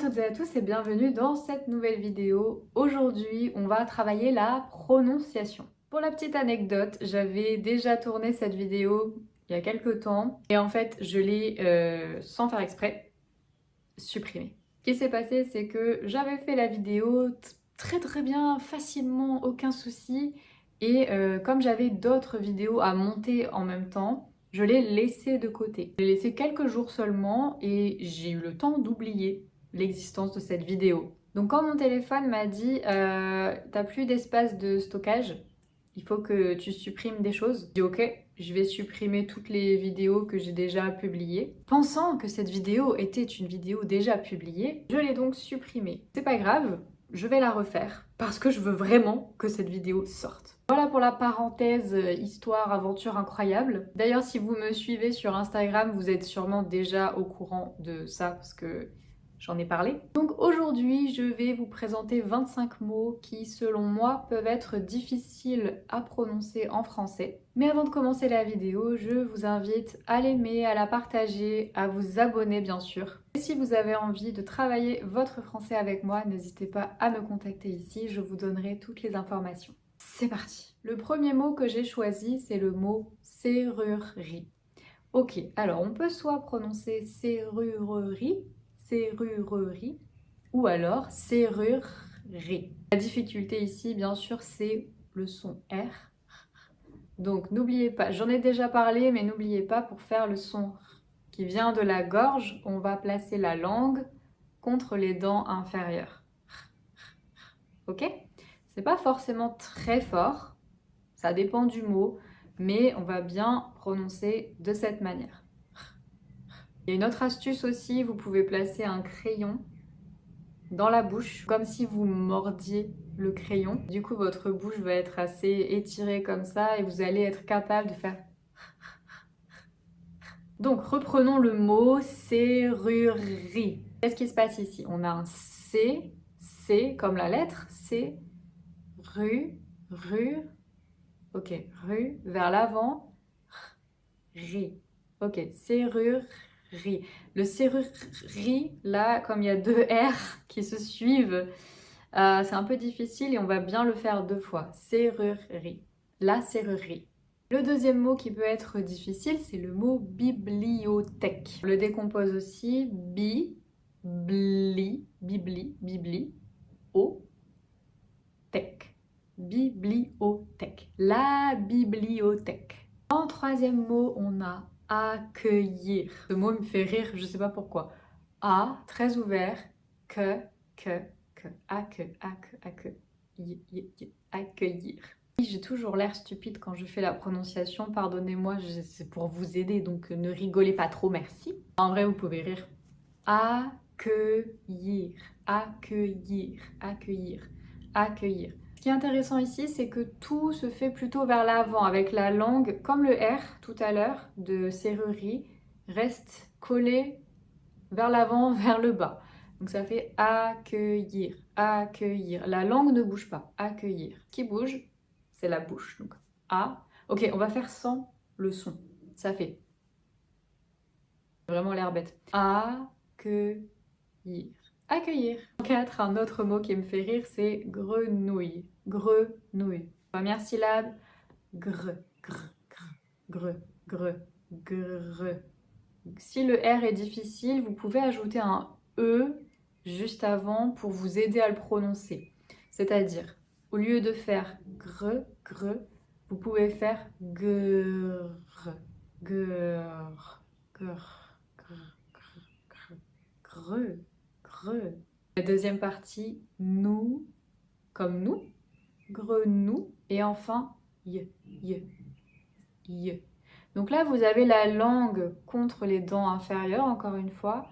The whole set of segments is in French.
toutes et à tous et bienvenue dans cette nouvelle vidéo. Aujourd'hui, on va travailler la prononciation. Pour la petite anecdote, j'avais déjà tourné cette vidéo il y a quelques temps et en fait, je l'ai, sans faire exprès, supprimée. Ce qui s'est passé, c'est que j'avais fait la vidéo très bien, facilement, aucun souci. Et comme j'avais d'autres vidéos à monter en même temps, je l'ai laissée de côté. Je l'ai laissée quelques jours seulement et j'ai eu le temps d'oublier l'existence de cette vidéo. Donc quand mon téléphone m'a dit t'as plus d'espace de stockage, il faut que tu supprimes des choses. J'ai dit ok, je vais supprimer toutes les vidéos que j'ai déjà publiées. Pensant que cette vidéo était une vidéo déjà publiée, je l'ai donc supprimée. C'est pas grave, je vais la refaire parce que je veux vraiment que cette vidéo sorte. Voilà pour la parenthèse histoire, aventure incroyable. D'ailleurs, si vous me suivez sur Instagram, vous êtes sûrement déjà au courant de ça parce que j'en ai parlé. Donc aujourd'hui, je vais vous présenter 25 mots qui, selon moi, peuvent être difficiles à prononcer en français. Mais avant de commencer la vidéo, je vous invite à l'aimer, à la partager, à vous abonner bien sûr. Et si vous avez envie de travailler votre français avec moi, n'hésitez pas à me contacter ici, je vous donnerai toutes les informations. C'est parti! Le premier mot que j'ai choisi, c'est le mot serrurerie. Ok, alors on peut soit prononcer serrurerie, serrurerie, ou alors serrurerie. La difficulté ici, bien sûr, c'est le son R. Donc n'oubliez pas, j'en ai déjà parlé, mais n'oubliez pas, pour faire le son R qui vient de la gorge, on va placer la langue contre les dents inférieures. Ok? C'est pas forcément très fort, ça dépend du mot, mais on va bien prononcer de cette manière. Il y a une autre astuce aussi, vous pouvez placer un crayon dans la bouche, comme si vous mordiez le crayon. Du coup, votre bouche va être assez étirée comme ça et vous allez être capable de faire... Donc, reprenons le mot serrurerie. Qu'est-ce qui se passe ici? On a un C comme la lettre, C, ru, ok, ru, vers l'avant, ri. Ok, serrurerie. Le serrurerie, là, comme il y a deux R qui se suivent, c'est un peu difficile et on va bien le faire deux fois. Serrurerie. La serrurerie. Le deuxième mot qui peut être difficile, c'est le mot bibliothèque. On le décompose aussi bibli, o, tech. Bibliothèque. La bibliothèque. En troisième mot, on a accueillir. Ce mot me fait rire, je sais pas pourquoi. A, très ouvert, que, accueillir. J'ai toujours l'air stupide quand je fais la prononciation, pardonnez-moi, c'est pour vous aider, donc ne rigolez pas trop, merci. En vrai, vous pouvez rire. Accueillir, accueillir, accueillir, accueillir. Ce qui est intéressant ici, c'est que tout se fait plutôt vers l'avant, avec la langue, comme le R tout à l'heure de serrurerie, reste collé vers l'avant, vers le bas. Donc ça fait accueillir, accueillir. La langue ne bouge pas, accueillir. Ce qui bouge, c'est la bouche. Donc A. Ok, on va faire sans le son. Ça fait vraiment l'air bête. Accueillir. Accueillir. 4, un autre mot qui me fait rire, c'est grenouille. Grenouille. Première syllabe, gre, gre. Si le R est difficile, vous pouvez ajouter un E juste avant pour vous aider à le prononcer. C'est-à-dire, au lieu de faire gre, vous pouvez faire gre, gre. La deuxième partie, nous, comme nous, grenou, et enfin, y. Donc là, vous avez la langue contre les dents inférieures, encore une fois.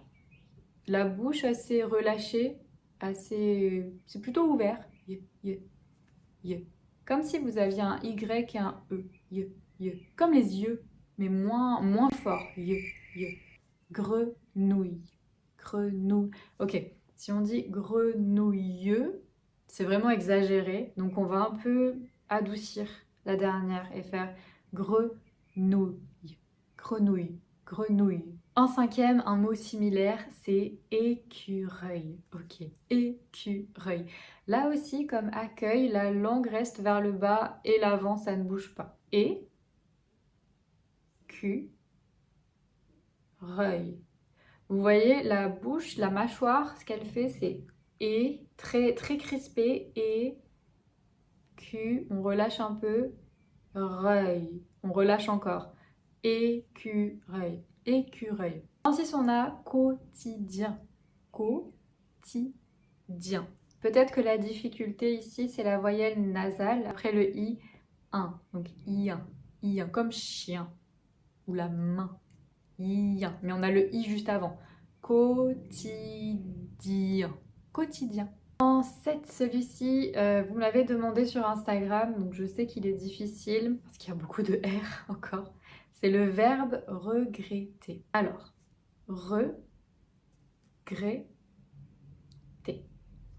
La bouche assez relâchée, c'est plutôt ouvert. Y. Comme si vous aviez un Y et un E. Y. Comme les yeux, mais moins fort. Y. Grenouille. Ok, si on dit grenouilleux, c'est vraiment exagéré. Donc on va un peu adoucir la dernière et faire grenouille. En cinquième, un mot similaire, c'est écureuil. Ok, écureuil. Là aussi, comme accueil, la langue reste vers le bas et l'avant, ça ne bouge pas. Écureuil. Vous voyez, la bouche, la mâchoire, ce qu'elle fait, c'est et, très, très crispé, et, on relâche un peu, reuil, on relâche encore, écureuil, écureuil. Ensuite, on a quotidien, quotidien. Peut-être que la difficulté ici, c'est la voyelle nasale, après le i, un, donc i1, comme chien, ou la main. Mais on a le i juste avant. Quotidien. Quotidien. En 7, celui-ci, vous me l'avez demandé sur Instagram, donc je sais qu'il est difficile, parce qu'il y a beaucoup de R encore. C'est le verbe regretter. Alors, regretter.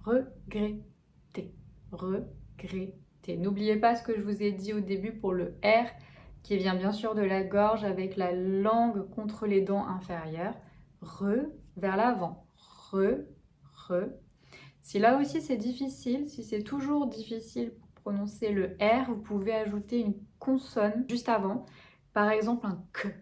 Regretter. Regretter. N'oubliez pas ce que je vous ai dit au début pour le R, qui vient bien sûr de la gorge avec la langue contre les dents inférieures. Vers l'avant. Re. Si là aussi c'est difficile, si c'est toujours difficile pour prononcer le R, vous pouvez ajouter une consonne juste avant. Par exemple un K.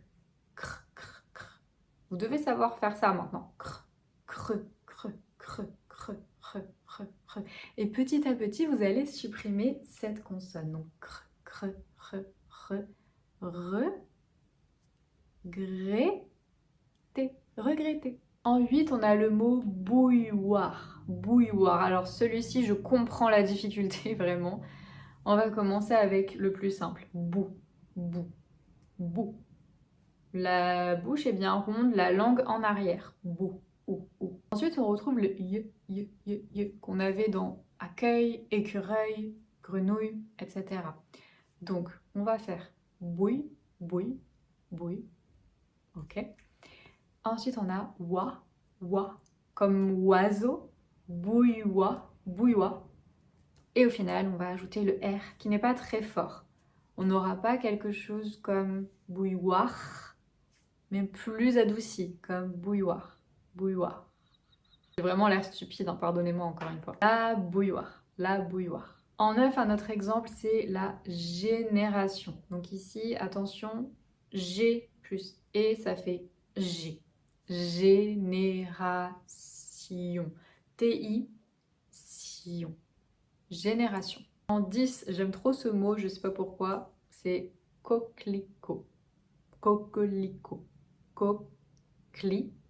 Cr, cr, cr. Vous devez savoir faire ça maintenant. Cr, cr, cr, cr, cr, cr, cr, cr. Et petit à petit, vous allez supprimer cette consonne. Donc cr, cr, cr, cr. Regretter. En 8, on a le mot bouilloire. Bouilloire. Alors celui-ci, je comprends la difficulté vraiment. On va commencer avec le plus simple. Bou, bou, bou. La bouche est bien ronde, la langue en arrière. Bou, ou, ou. Ensuite, on retrouve le y qu'on avait dans accueil, écureuil, grenouille, etc. Donc, on va faire bouille, bouille, bouille. Ok. Ensuite, on a wa, comme oiseau, bouillois, bouillois. Et au final, on va ajouter le R qui n'est pas très fort. On n'aura pas quelque chose comme bouilloire, mais plus adouci, comme bouilloire, bouilloire. J'ai vraiment l'air stupide, hein, pardonnez-moi encore une fois. La bouilloire, la bouilloire. En 9, un autre exemple, c'est la génération. Donc ici, attention, G plus E, ça fait G. Génération. TI, sion. Génération. En 10, j'aime trop ce mot, je sais pas pourquoi, c'est coquelicot. Coquelicot. Coquelicot.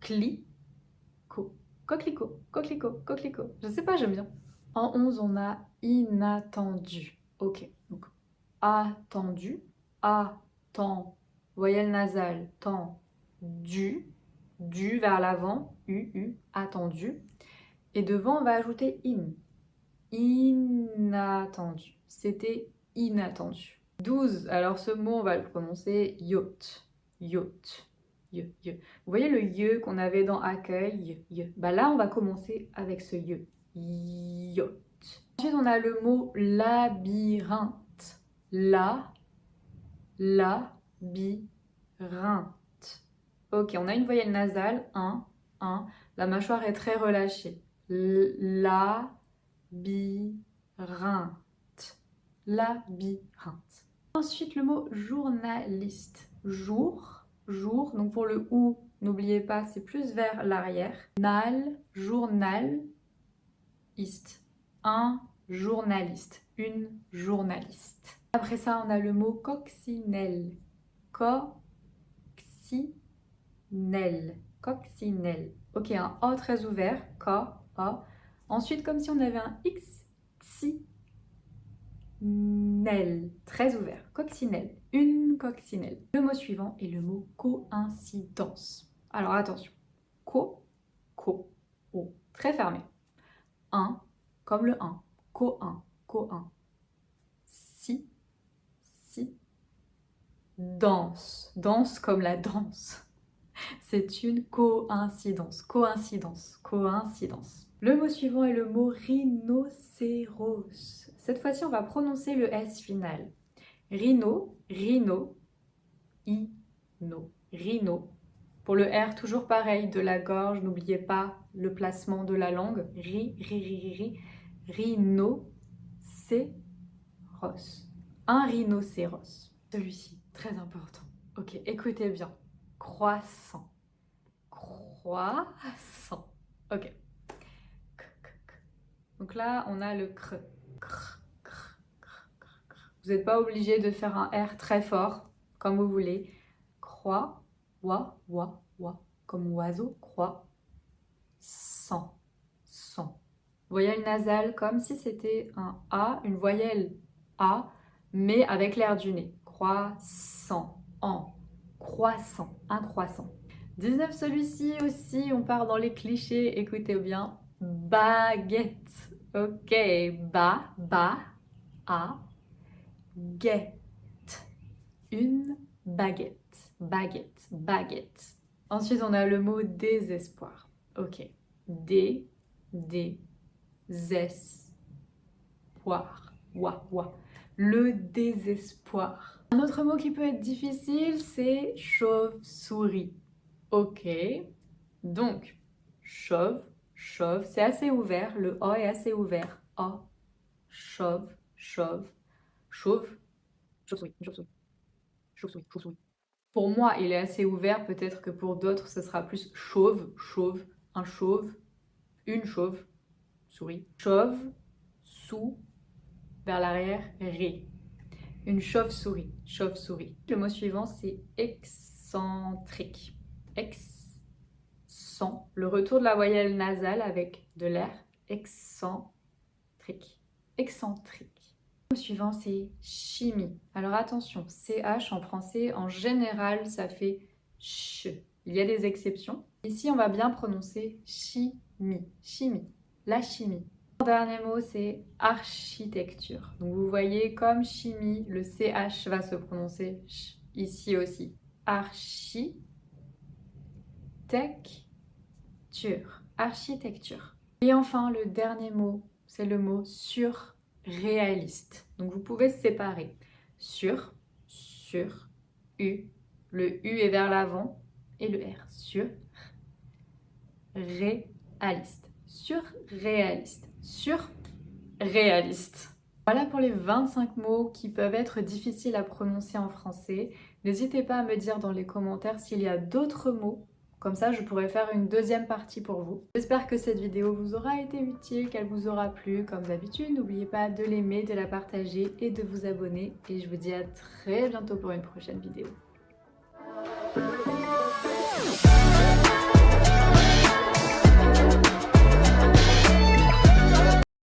Clico. Coquelicot, coquelicot, coquelicot. Je sais pas, j'aime bien. En 11, on a inattendu. Ok, donc attendu, attend, voyelle nasale, temps, du vers l'avant, attendu. Et devant, on va ajouter in. Inattendu. C'était inattendu. 12, alors ce mot, on va le prononcer yacht. Yacht. Vous voyez le ye qu'on avait dans accueil, ye. Bah là, on va commencer avec ce ye. Yacht. Ensuite, on a le mot labyrinthe. Labyrinthe. Ok, on a une voyelle nasale, un. La mâchoire est très relâchée. Labyrinthe. Labyrinthe. Ensuite, le mot journaliste. Jour. Donc pour le ou, n'oubliez pas, c'est plus vers l'arrière. Journaliste. Un journaliste. Une journaliste. Après ça, on a le mot coccinelle. Coccinelle. Ok, un O très ouvert. O. Ensuite, comme si on avait un X. Coccinelle. Très ouvert. Coccinelle. Une coccinelle. Le mot suivant est le mot coïncidence. Alors attention. O. Très fermé. Un, comme le 1. Co-1. Si. Danse comme la danse. C'est une coïncidence. Le mot suivant est le mot rhinocéros. Cette fois-ci, on va prononcer le S final. Rhino, Rhino. Rhino. Pour le R, toujours pareil, de la gorge, n'oubliez pas le placement de la langue. Rhinocéros. Un rhinocéros. Celui-ci, très important. Ok, écoutez bien. Croissant. Croissant. Ok. Donc là, on a le cr. Vous n'êtes pas obligé de faire un R très fort, comme vous voulez. Croix, wa, comme oiseau, croix, sang, sang. Voyelle nasale, comme si c'était un A, une voyelle A, mais avec l'air du nez. Croissant, croissant, un croissant. 19, celui-ci aussi, on part dans les clichés, écoutez bien. Baguette. Ok, a, guette. Une baguette. Baguette. Ensuite, on a le mot désespoir. Ok. Désespoir. Le désespoir. Un autre mot qui peut être difficile, c'est chauve-souris. Ok. Donc, chauve, c'est assez ouvert. Le O est assez ouvert. O, chauve, chauve-souris. Pour moi, il est assez ouvert. Peut-être que pour d'autres, ce sera plus chauve, un chauve, une chauve, souris. Chauve, sous, vers l'arrière, ré. Une chauve-souris. Le mot suivant, c'est excentrique. Le retour de la voyelle nasale avec de l'air. Excentrique. Le mot suivant, c'est chimie. Alors attention, CH en français, en général, ça fait ch. Il y a des exceptions. Ici, on va bien prononcer chimie. La chimie. Le dernier mot, c'est architecture. Donc vous voyez, comme chimie, le CH va se prononcer ch. Ici aussi. Architecture. Et enfin, le dernier mot, c'est le mot surréaliste. Donc vous pouvez se séparer. Sur, U. Le U est vers l'avant et le R. Surréaliste. Voilà pour les 25 mots qui peuvent être difficiles à prononcer en français. N'hésitez pas à me dire dans les commentaires s'il y a d'autres mots. Comme ça, je pourrais faire une deuxième partie pour vous. J'espère que cette vidéo vous aura été utile, qu'elle vous aura plu. Comme d'habitude, n'oubliez pas de l'aimer, de la partager et de vous abonner. Et je vous dis à très bientôt pour une prochaine vidéo.